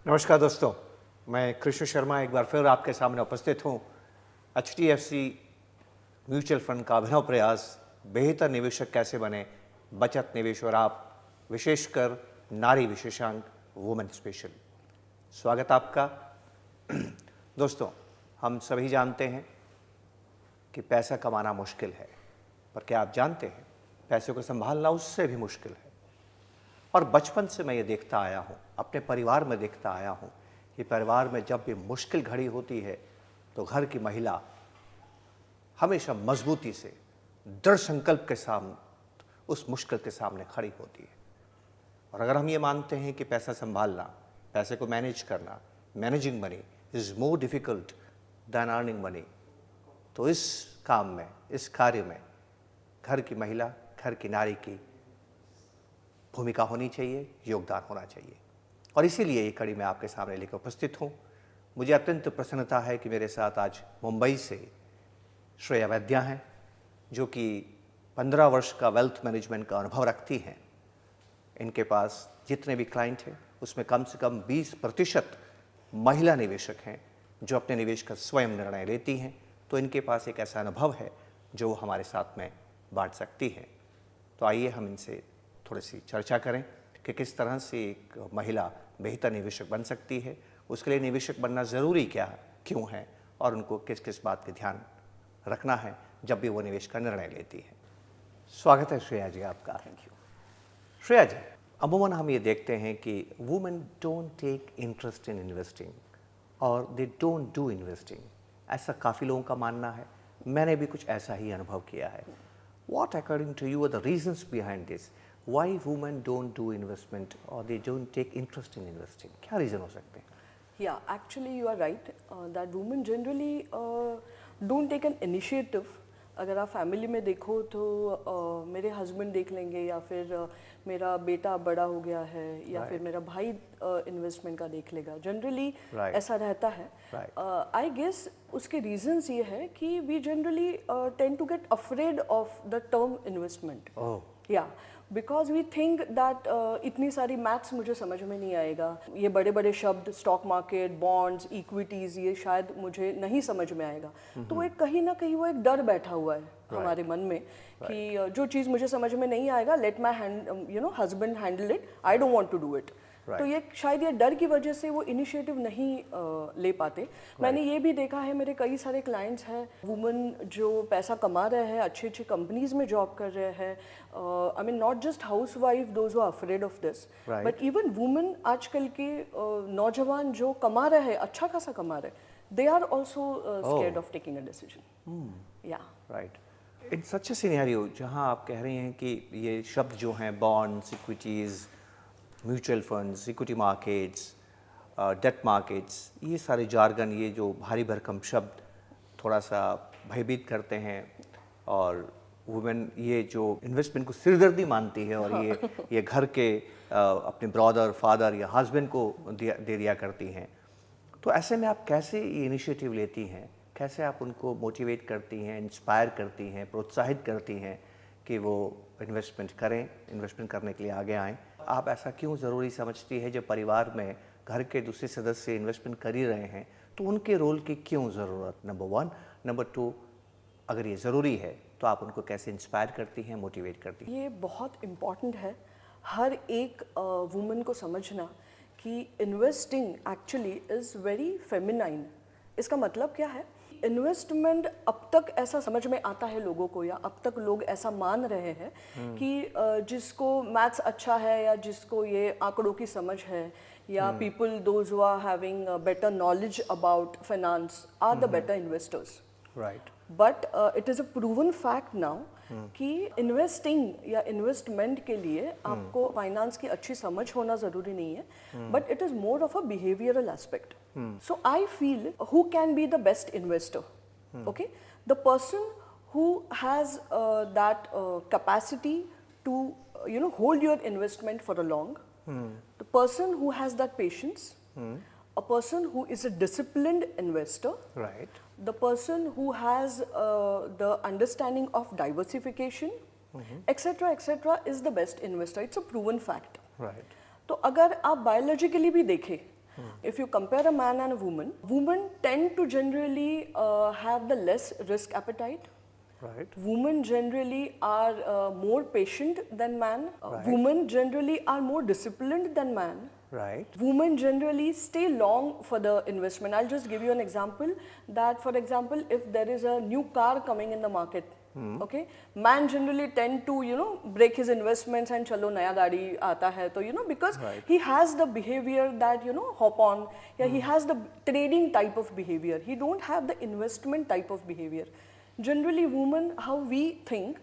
नमस्कार दोस्तों, मैं कृष्ण शर्मा एक बार फिर आपके सामने उपस्थित हूँ। HDFC म्यूचुअल फंड का अभिनव प्रयास बेहतर निवेशक कैसे बने, बचत निवेश और आप, विशेषकर नारी विशेषांक वुमेन स्पेशल। स्वागत आपका। दोस्तों, हम सभी जानते हैं कि पैसा कमाना मुश्किल है, पर क्या आप जानते हैं पैसे को संभालना उससे भी मुश्किल है। और बचपन से मैं ये देखता आया हूँ, अपने परिवार में देखता आया हूँ कि परिवार में जब भी मुश्किल घड़ी होती है तो घर की महिला हमेशा मजबूती से, दृढ़ संकल्प के सामने उस मुश्किल के सामने खड़ी होती है। और अगर हम ये मानते हैं कि पैसा संभालना, पैसे को मैनेज करना, managing money is more difficult than earning money, तो इस काम में, इस कार्य में घर की महिला, घर की नारी की भूमिका होनी चाहिए, योगदान होना चाहिए। और इसीलिए ये कड़ी मैं आपके सामने लेकर उपस्थित हूँ। मुझे अत्यंत प्रसन्नता है कि मेरे साथ आज मुंबई से श्रेया वैद्या हैं, जो कि 15 वर्ष का वेल्थ मैनेजमेंट का अनुभव रखती हैं। इनके पास जितने भी क्लाइंट हैं उसमें कम से कम 20% महिला निवेशक हैं जो अपने निवेश का स्वयं निर्णय लेती हैं। तो इनके पास एक ऐसा अनुभव है जो वो हमारे साथ में बांट सकती हैं। तो आइए हम इनसे थोड़ी सी चर्चा करें कि किस तरह से एक महिला बेहतर निवेशक बन सकती है, उसके लिए निवेशक बनना ज़रूरी क्या है, क्यों है, और उनको किस किस बात का ध्यान रखना है जब भी वो निवेश का निर्णय लेती है। स्वागत है श्रेया जी आपका। Thank you. श्रेया जी, अमूमन हम ये देखते हैं कि women don't take interest in investing और दे डोंट डू इन्वेस्टिंग, ऐसा काफ़ी लोगों का मानना है। मैंने भी कुछ ऐसा ही अनुभव किया है। What according to you are the reasons behind this? Why women don't do investment or they don't take interest in investing? क्या रीज़न हो सकते हैं? Yeah, actually you are right that women generally don't take an initiative. अगर आप family में देखो तो मेरे हस्बैंड देख लेंगे, या फिर मेरा बेटा बड़ा हो गया है, या फिर मेरा भाई इन्वेस्टमेंट का देख लेगा। जनरली ऐसा रहता है। आई गेस उसके रीजंस ये है कि we generally tend to get afraid of the term investment. या बिकॉज वी थिंक दैट इतनी सारी मैथ्स मुझे समझ में नहीं आएगा, ये बड़े बड़े शब्द स्टॉक मार्केट, बॉन्ड्स, इक्विटीज़, ये शायद मुझे नहीं समझ में आएगा। तो एक कहीं ना कहीं वो एक डर बैठा हुआ है हमारे मन में कि जो चीज़ मुझे समझ में नहीं आएगा, let my husband handle it, I don't want to do it. तो ये शायद ये डर की वजह से वो इनिशिएटिव नहीं ले पाते। मैंने ये भी देखा है, मेरे कई सारे क्लाइंट्स हैं वुमेन जो पैसा कमा रहे हैं, अच्छी अच्छी कंपनीज में जॉब कर रहे हैं। I mean not just housewife those who are afraid of this, but even women आजकल के नौजवान जो कमा रहे हैं, अच्छा खासा कमा रहे हैं, they are also scared of taking a decision. Yeah. Right. In such A scenario जहाँ आप कह रही हैं कि ये शब्द जो हैं bonds, equities, mutual funds, equity markets, debt markets, ये सारे जार्गन, ये जो भारी भरकम शब्द थोड़ा सा भयभीत करते हैं, और वुमेन ये जो इन्वेस्टमेंट को सिरदर्दी मानती है और ये घर के अपने ब्रदर, फादर या हस्बैंड को दे दिया करती हैं। तो ऐसे में आप कैसे ये इनिशिएटिव लेती हैं, कैसे आप उनको मोटिवेट करती हैं, इंस्पायर करती हैं, प्रोत्साहित करती हैं कि वो इन्वेस्टमेंट करें, इन्वेस्टमेंट करने के लिए आगे आएँ? आप ऐसा क्यों ज़रूरी समझती है जब परिवार में घर के दूसरे सदस्य इन्वेस्टमेंट कर ही रहे हैं, तो उनके रोल की क्यों ज़रूरत? नंबर 1। नंबर 2, अगर ये ज़रूरी है तो आप उनको कैसे इंस्पायर करती हैं, मोटिवेट करती हैं? ये बहुत इम्पॉर्टेंट है हर एक वुमेन को समझना कि investing actually is very feminine. इसका मतलब क्या है? इन्वेस्टमेंट अब तक ऐसा समझ में आता है लोगों को, या अब तक लोग ऐसा मान रहे हैं कि जिसको मैथ्स अच्छा है, या जिसको ये आंकड़ों की समझ है, या people those who are having better knowledge about finance are the better investors. Right. But it is a proven fact now कि इन्वेस्टिंग या इन्वेस्टमेंट के लिए आपको फाइनेंस की अच्छी समझ होना ज़रूरी नहीं है, but it is more of a behavioural aspect. So I feel who can be the best investor? Okay, the person who has that capacity to hold your investment for a long, the person who has that patience, a person who is a disciplined investor, Right. the person who has the understanding of diversification, etc. is the best investor. It's a proven fact. Right. तो अगर आप biologically भी देखें If you compare a man and a woman, women tend to generally have the less risk appetite. Right. Women generally are more patient than man. Women generally are more disciplined than man. Right. Women generally stay long for the investment. I'll just give you an example that, for example, if there is a new car coming in the market, okay, man generally tend to, you know, break his investments and chalo naya gaadi aata hai, to, you know, because he has the behavior that, you know, hop on, yeah, he has the trading type of behavior. He don't have the investment type of behavior. Generally women, how we think,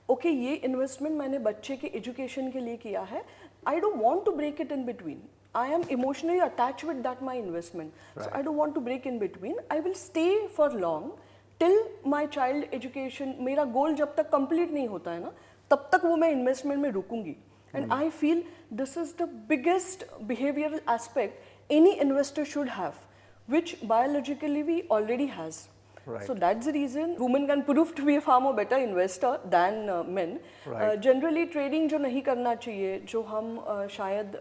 okay, ये investment मैंने बच्चे के education के लिए किया है, I don't want to break it in between. I am emotionally attached with that my investment. So I don't want to break in between. I will stay for long till my child education. मेरा goal जब तक complete नहीं होता है ना, तब तक वो मैं investment में रुकूंगी. And I feel this is the biggest behavioral aspect any investor should have, which biologically we already has. Right. So that's the reason women can prove to be a far more better investor than men. Right. Generally trading जो नहीं करना चाहिए, जो हम शायद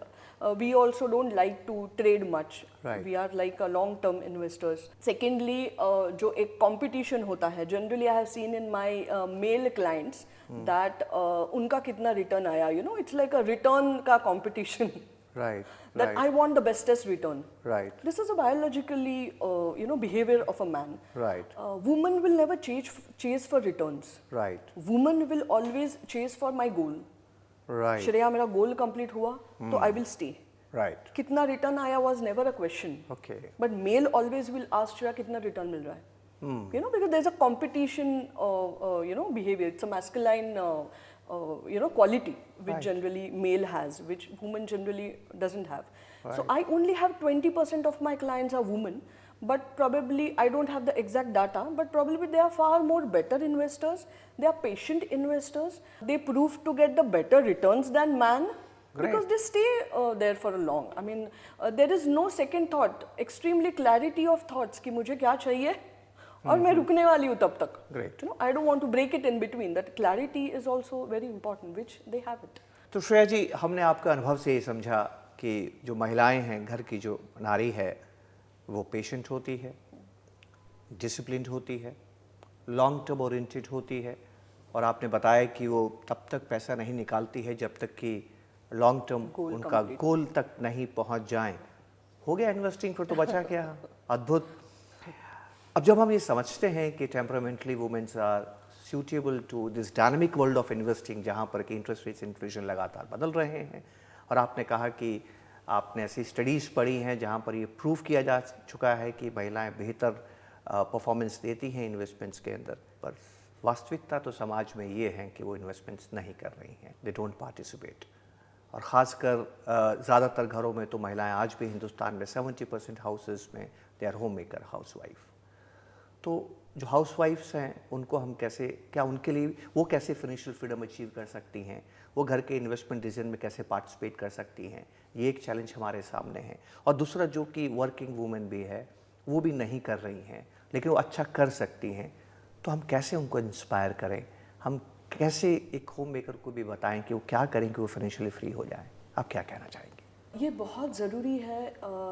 we also don't like to trade much. Right. We are like a long term investors. Secondly, जो एक competition होता है, generally I have seen in my male clients that उनका कितना return आया, you know, it's like a return का competition. Right. That Right. I want the bestest return. Right. This is a biologically, you know, behavior of a man. Right. Women will never chase for returns. Right. Women will always chase for my goal. Right. Shreya मेरा goal complete हुआ तो I will stay. Right. कितना return आया was never a question. Okay. But male always will ask Shreya कितना return मिल रहा है. You know, because there's a competition, you know, behavior. It's a masculine, you know, quality which generally male has, which woman generally doesn't have. So I only have 20% of my clients are women, but probably I don't have the exact data, but probably they are far more better investors. They are patient investors. They prove to get the better returns than man. Because they stay there for a long. I mean, there is no second thought. Extremely clarity of thoughts कि मुझे क्या चाहिए और मैं रुकने वाली हूँ तब तक. Great. You know, I don't want to break it in between. That clarity is also very important, which they have it. तो श्रेया जी, हमने आपका अनुभव से ये समझा कि जो महिलाएं हैं, घर की जो नारी है, वो पेशेंट होती है, डिसिप्लिन्ड होती है, लॉन्ग टर्म ओरिएंटेड होती है, और आपने बताया कि वो तब तक पैसा नहीं निकालती है जब तक कि लॉन्ग टर्म उनका गोल तक नहीं पहुंच जाए. हो गया इन्वेस्टिंग, फिर तो बचा क्या. अद्भुत. अब जब हम ये समझते हैं कि temperamentally womens are suitable to this dynamic world of investing, जहाँ पर कि इंटरेस्ट रेट्स इन्फ्लेशन लगातार बदल रहे हैं, और आपने कहा कि आपने ऐसी स्टडीज़ पढ़ी हैं जहाँ पर ये प्रूव किया जा चुका है कि महिलाएं बेहतर परफॉर्मेंस देती हैं इन्वेस्टमेंट्स के अंदर, पर वास्तविकता तो समाज में ये है कि वो इन्वेस्टमेंट्स नहीं कर रही हैं, दे डोंट पार्टिसिपेट. और ख़ासकर ज़्यादातर घरों में तो महिलाएं आज भी हिंदुस्तान में 70% हाउसेस में they are homemaker housewife. तो जो हाउस वाइफ्स हैं उनको हम कैसे, क्या उनके लिए वो कैसे फाइनेंशियल फ्रीडम अचीव कर सकती हैं, वो घर के इन्वेस्टमेंट डिसीजन में कैसे पार्टिसिपेट कर सकती हैं, ये एक चैलेंज हमारे सामने है. और दूसरा जो कि वर्किंग वूमेन भी है वो भी नहीं कर रही हैं लेकिन वो अच्छा कर सकती हैं, तो हम कैसे उनको इंस्पायर करें, हम कैसे एक होम मेकर को भी बताएं कि वो क्या करें कि वो फाइनेंशियली फ्री हो जाए. आप क्या कहना चाहेंगे? ये बहुत ज़रूरी है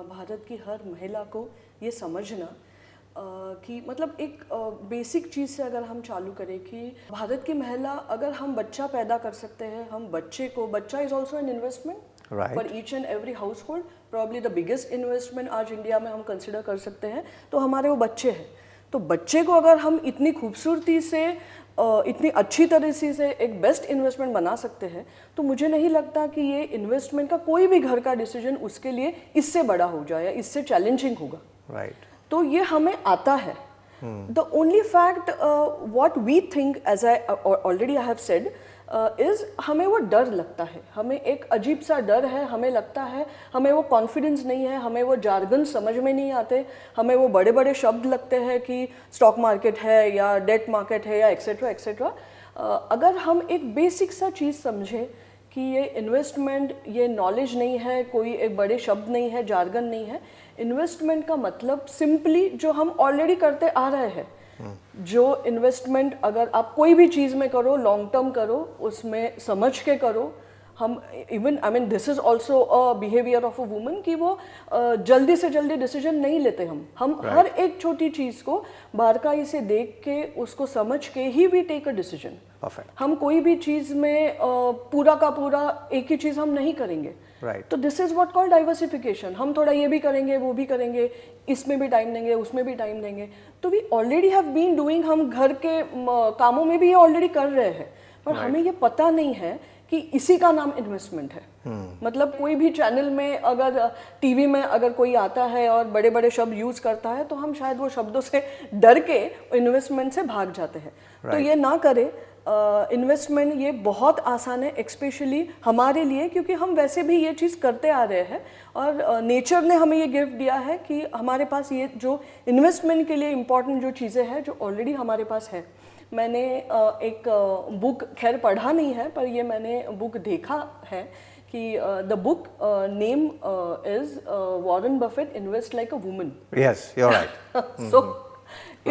भारत की हर महिला को ये समझना कि मतलब एक बेसिक चीज़ से अगर हम चालू करें कि भारत की महिला, अगर हम बच्चा पैदा कर सकते हैं, हम बच्चे को, बच्चा is also an investment for each and every house hold. Probably the biggest investment आज इंडिया में हम कंसिडर कर सकते हैं तो हमारे वो बच्चे हैं. तो बच्चे को अगर हम इतनी खूबसूरती से, इतनी अच्छी तरह से एक बेस्ट इन्वेस्टमेंट बना सकते हैं, तो मुझे नहीं लगता कि ये इन्वेस्टमेंट का कोई भी घर का डिसीजन उसके लिए इससे बड़ा हो जाए या इससे चैलेंजिंग होगा. राइट. तो ये हमें आता है. The only fact what we think, as I already I have said, is हमें वो डर लगता है, हमें एक अजीब सा डर है, हमें लगता है, हमें वो कॉन्फिडेंस नहीं है, हमें वो जार्गन समझ में नहीं आते, हमें वो बड़े बड़े शब्द लगते हैं कि स्टॉक मार्केट है या डेट मार्केट है या एक्सेट्रा एक्सेट्रा. अगर हम एक बेसिक सा चीज़ समझें कि ये इन्वेस्टमेंट, ये नॉलेज नहीं है, कोई एक बड़े शब्द नहीं है, जार्गन नहीं है. इन्वेस्टमेंट का मतलब सिंपली जो हम ऑलरेडी करते आ रहे हैं, जो इन्वेस्टमेंट अगर आप कोई भी चीज़ में करो, लॉन्ग टर्म करो, उसमें समझ के करो, हम even I mean this is also a behaviour of a woman कि वो जल्दी से जल्दी डिसीजन नहीं लेते हम हर एक छोटी चीज़ को बारकाई से देख के उसको समझ के ही we take a decision. Perfect. हम कोई भी चीज़ में पूरा का पूरा एक ही चीज़ हम नहीं करेंगे। राइट। तो this is what called diversification. हम थोड़ा ये भी करेंगे, वो भी करेंगे, इसमें भी टाइम देंगे, उसमें भी टाइम देंगे। तो we already have been doing, हम घर के कामों में भी ये ऑलरेडी कर रहे हैं, पर हमें ये पता नहीं है कि इसी का नाम इन्वेस्टमेंट है। मतलब कोई भी चैनल में अगर टीवी में अगर कोई आता है और बड़े बड़े शब्द यूज करता है तो हम शायद वो शब्दों से डर के इन्वेस्टमेंट से भाग जाते हैं। तो ये ना करें। इन्वेस्टमेंट ये बहुत आसान है, एक्सपेशली हमारे लिए, क्योंकि हम वैसे भी ये चीज़ करते आ रहे हैं और नेचर ने हमें ये गिफ्ट दिया है कि हमारे पास ये जो इन्वेस्टमेंट के लिए इम्पॉर्टेंट जो चीज़ें हैं जो ऑलरेडी हमारे पास है। मैंने एक बुक खैर पढ़ा नहीं है, पर ये मैंने बुक देखा है कि the book name is Warren Buffett invest like a woman. Yes, you are right. So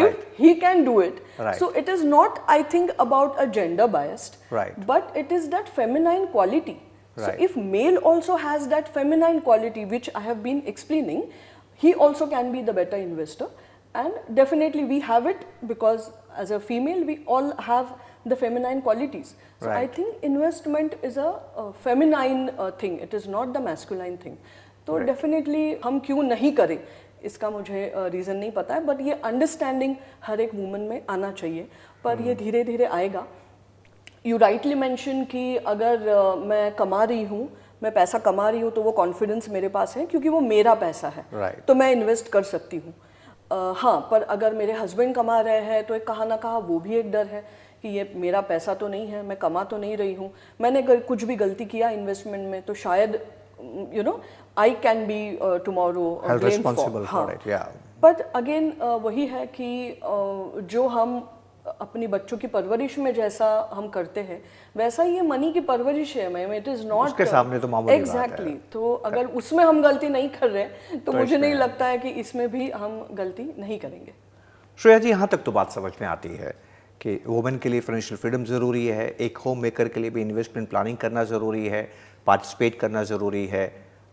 if he can do it, Right. so it is not, I think, about a gender biased, Right. but it is that feminine quality. So Right. if male also has that feminine quality which I have been explaining, he also can be the better investor. And definitely we have it because as a female we all have the feminine qualities. So I Right. think investment is a feminine thing. It is not the masculine thing. तो Right. Definitely हम क्यों नहीं करें इसका मुझे reason नहीं पता है, बट ये अंडरस्टैंडिंग हर एक वुमन में आना चाहिए, पर ये धीरे धीरे आएगा। यू राइटली मेंशन कि अगर मैं कमा रही हूँ, मैं पैसा कमा रही हूँ, तो वो कॉन्फिडेंस मेरे पास है क्योंकि वो मेरा पैसा है। Right. तो मैं इन्वेस्ट कर सकती हूँ। हाँ, पर अगर मेरे हस्बैंड कमा रहे हैं तो एक कहा ना कहा वो भी एक डर है कि ये मेरा पैसा तो नहीं है, मैं कमा तो नहीं रही हूँ, मैंने अगर कुछ भी गलती किया इन्वेस्टमेंट में तो शायद you know I can be tomorrow Held blamed responsible for for it, yeah. but again वही है कि जो हम अपनी बच्चों की परवरिश में जैसा हम करते हैं वैसा ये मनी की परवरिश है। मैं इट इज नॉट उसके सामने तो मामूली बात है। एग्जैक्टली। तो अगर उसमें हम गलती नहीं कर रहे तो मुझे नहीं इसमें- लगता है कि इसमें भी हम गलती नहीं करेंगे। श्रेया जी, यहाँ तक तो बात समझ में आती है कि वुमेन के लिए फाइनेंशियल फ्रीडम ज़रूरी है, एक होम मेकर के लिए भी इन्वेस्टमेंट प्लानिंग करना ज़रूरी है, पार्टिसिपेट करना ज़रूरी है,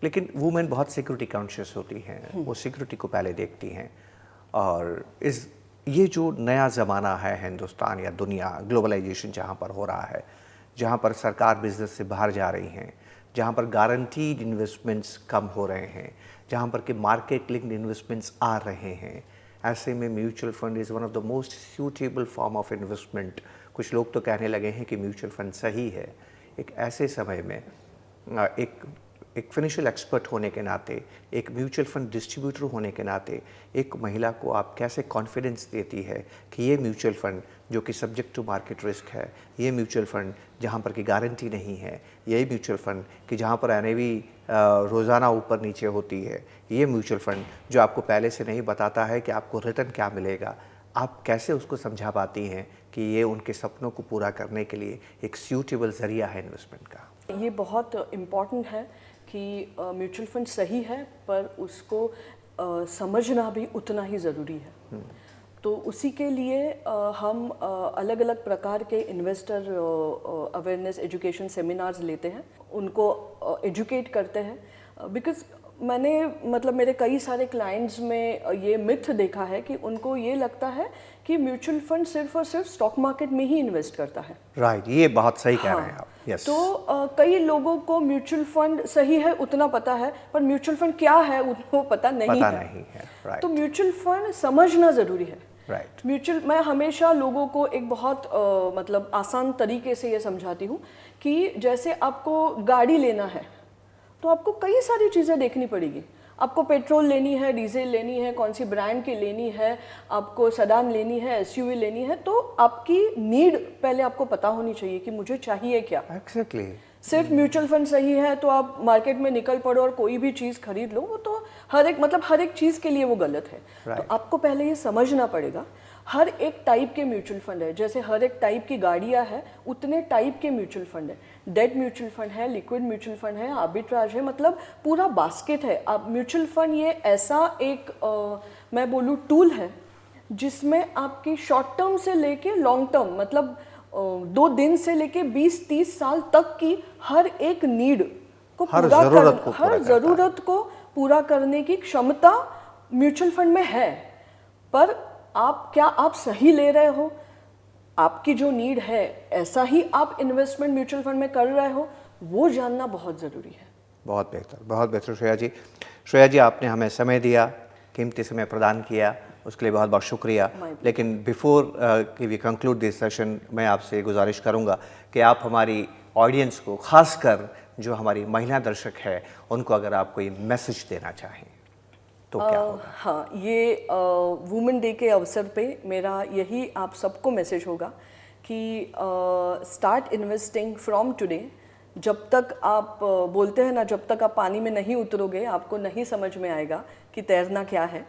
लेकिन वुमेन बहुत सिक्योरिटी कॉन्शियस होती हैं, वो सिक्योरिटी को पहले देखती हैं। और ये जो नया ज़माना है हिंदुस्तान या दुनिया, ग्लोबलाइजेशन जहाँ पर हो रहा है, जहाँ पर सरकार बिजनेस से बाहर जा रही हैं, जहाँ पर गारंटीड इन्वेस्टमेंट्स कम हो रहे हैं, जहाँ पर कि मार्केट लिंक्ड इन्वेस्टमेंट्स आ रहे हैं, ऐसे में mutual fund is one of the most suitable form of investment. कुछ लोग तो कहने लगे हैं कि म्यूचुअल फंड सही है। एक ऐसे समय में एक फाइनेंशियल एक्सपर्ट होने के नाते, एक म्यूचुअल फंड डिस्ट्रीब्यूटर होने के नाते, एक महिला को आप कैसे कॉन्फिडेंस देती है कि ये म्यूचुअल फंड जो कि सब्जेक्ट टू मार्केट रिस्क है, ये म्यूचुअल फंड जहाँ पर कि गारंटी नहीं है, यही म्यूचुअल फंड कि जहाँ पर एनएवी रोज़ाना ऊपर नीचे होती है, ये म्यूचुअल फंड जो आपको पहले से नहीं बताता है कि आपको रिटर्न क्या मिलेगा, आप कैसे उसको समझा पाती हैं कि ये उनके सपनों को पूरा करने के लिए एक सूटेबल ज़रिया है इन्वेस्टमेंट का? ये बहुत इम्पॉर्टेंट है कि म्यूचुअल फंड सही है, पर उसको समझना भी उतना ही ज़रूरी है। तो उसी के लिए हम अलग अलग प्रकार के इन्वेस्टर अवेयरनेस एजुकेशन सेमिनार्स लेते हैं, उनको एजुकेट करते हैं। बिकॉज मैंने मतलब मेरे कई सारे क्लाइंट्स में ये मिथ देखा है कि उनको ये लगता है कि म्यूचुअल फंड सिर्फ और सिर्फ स्टॉक मार्केट में ही इन्वेस्ट करता है। राइट, ये बहुत सही कह रहे हैं आप। यस। तो कई लोगों को म्यूचुअल फंड सही है उतना पता है, पर म्यूचुअल फंड क्या है उनको पता नहीं है। राइट। तो म्यूचुअल फंड समझना ज़रूरी है। राइट। म्यूचुअल, मैं हमेशा लोगों को एक बहुत मतलब आसान तरीके से ये समझाती हूँ कि जैसे आपको गाड़ी लेना है तो आपको कई सारी चीज़ें देखनी पड़ेगी। आपको पेट्रोल लेनी है, डीजल लेनी है, कौन सी ब्रांड की लेनी है, आपको सेडान लेनी है, एसयूवी लेनी है, तो आपकी नीड पहले आपको पता होनी चाहिए कि मुझे चाहिए क्या। एग्जैक्टली। सिर्फ म्यूचुअल फंड सही है तो आप मार्केट में निकल पड़ो और कोई भी चीज़ खरीद लो, वो तो हर एक चीज़ के लिए वो गलत है। Right. तो आपको पहले ये समझना पड़ेगा हर एक टाइप के म्यूचुअल फंड है, जैसे हर एक टाइप की गाड़ियाँ हैं उतने टाइप के म्यूचुअल फंड है। डेट म्यूचुअल फंड है, लिक्विड म्यूचुअल फंड है, आर्बिट्राज है, मतलब पूरा बास्केट है। अब म्यूचुअल फंड ये ऐसा एक मैं बोलूँ टूल है जिसमें आपकी शॉर्ट टर्म से लेके लॉन्ग टर्म, मतलब 2 दिन से लेके 20-30 साल तक की हर एक नीड को हर पूरा जरूरत को पूरा हर करता है। ज़रूरत को पूरा करने की क्षमता म्यूचुअल फंड में है। पर आप सही ले रहे हो, आपकी जो नीड है ऐसा ही आप इन्वेस्टमेंट म्यूचुअल फंड में कर रहे हो, वो जानना बहुत ज़रूरी है। बहुत बेहतर, बहुत बेहतर श्रेया जी। श्रेया जी, आपने हमें समय दिया, कीमती समय प्रदान किया, उसके लिए बहुत बहुत शुक्रिया। लेकिन बिफोर कि वी कंक्लूड दिस सेशन, मैं आपसे गुजारिश करूंगा कि आप हमारी ऑडियंस को, खासकर जो हमारी महिला दर्शक है, उनको अगर आप कोई मैसेज देना चाहें तो क्या होगा? हाँ, ये वुमेन डे के अवसर पे मेरा यही आप सबको मैसेज होगा कि स्टार्ट इन्वेस्टिंग फ्रॉम टुडे। जब तक आप बोलते हैं ना, जब तक आप पानी में नहीं उतरोगे आपको नहीं समझ में आएगा कि तैरना क्या है।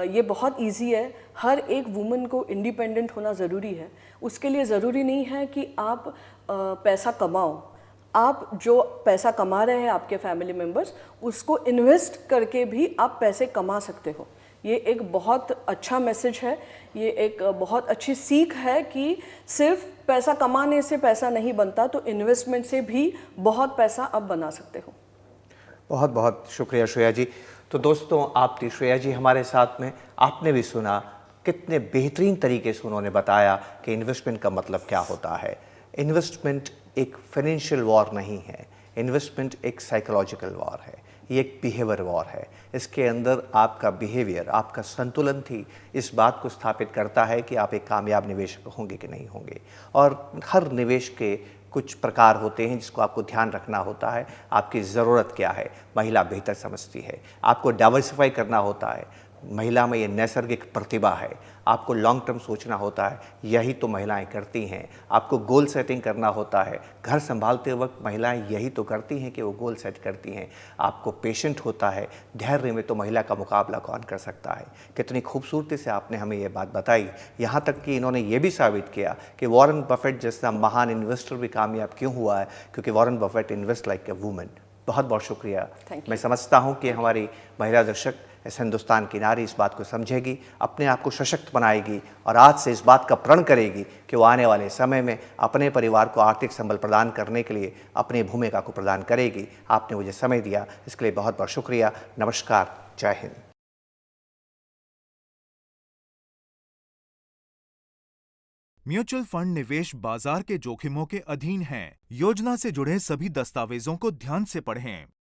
ये बहुत इजी है। हर एक वुमन को इंडिपेंडेंट होना ज़रूरी है। उसके लिए ज़रूरी नहीं है कि आप पैसा कमाओ। आप जो पैसा कमा रहे हैं, आपके फैमिली मेम्बर्स, उसको इन्वेस्ट करके भी आप पैसे कमा सकते हो। ये एक बहुत अच्छा मैसेज है, ये एक बहुत अच्छी सीख है कि सिर्फ पैसा कमाने से पैसा नहीं बनता, तो इन्वेस्टमेंट से भी बहुत पैसा आप बना सकते हो। बहुत बहुत शुक्रिया श्रेया जी। तो दोस्तों, आप थी श्रेया जी हमारे साथ में। आपने भी सुना कितने बेहतरीन तरीके से उन्होंने बताया कि इन्वेस्टमेंट का मतलब क्या होता है। इन्वेस्टमेंट एक फाइनेंशियल वॉर नहीं है, इन्वेस्टमेंट एक साइकोलॉजिकल वॉर है, ये एक बिहेवियर वॉर है। इसके अंदर आपका बिहेवियर, आपका संतुलन थी इस बात को स्थापित करता है कि आप एक कामयाब निवेशक होंगे कि नहीं होंगे। और हर निवेश के कुछ प्रकार होते हैं जिसको आपको ध्यान रखना होता है। आपकी ज़रूरत क्या है, महिला बेहतर समझती है। आपको डाइवर्सिफाई करना होता है, महिला में ये नैसर्गिक प्रतिभा है। आपको लॉन्ग टर्म सोचना होता है, यही तो महिलाएं करती हैं। आपको गोल सेटिंग करना होता है, घर संभालते वक्त महिलाएं यही तो करती हैं कि वो गोल सेट करती हैं। आपको पेशेंट होता है, धैर्य में तो महिला का मुकाबला कौन कर सकता है। कितनी खूबसूरती से आपने हमें ये बात बताई। यहाँ तक कि इन्होंने ये भी साबित किया कि वॉरेन बफेट जैसा महान इन्वेस्टर भी कामयाब क्यों हुआ है, क्योंकि Warren Buffett invest like a woman. बहुत बहुत शुक्रिया। मैं समझता हूँ कि हमारी महिला दर्शक, इस हिंदुस्तान की नारी इस बात को समझेगी, अपने आप को सशक्त बनाएगी और आज से इस बात का प्रण करेगी कि वो आने वाले समय में अपने परिवार को आर्थिक संबल प्रदान करने के लिए अपनी भूमिका को प्रदान करेगी। आपने मुझे समय दिया, इसके लिए बहुत बहुत शुक्रिया। नमस्कार, जय हिंद। म्यूचुअल फंड निवेश बाजार के जोखिमों के अधीन हैं। योजना से जुड़े सभी दस्तावेजों को ध्यान से पढ़ें।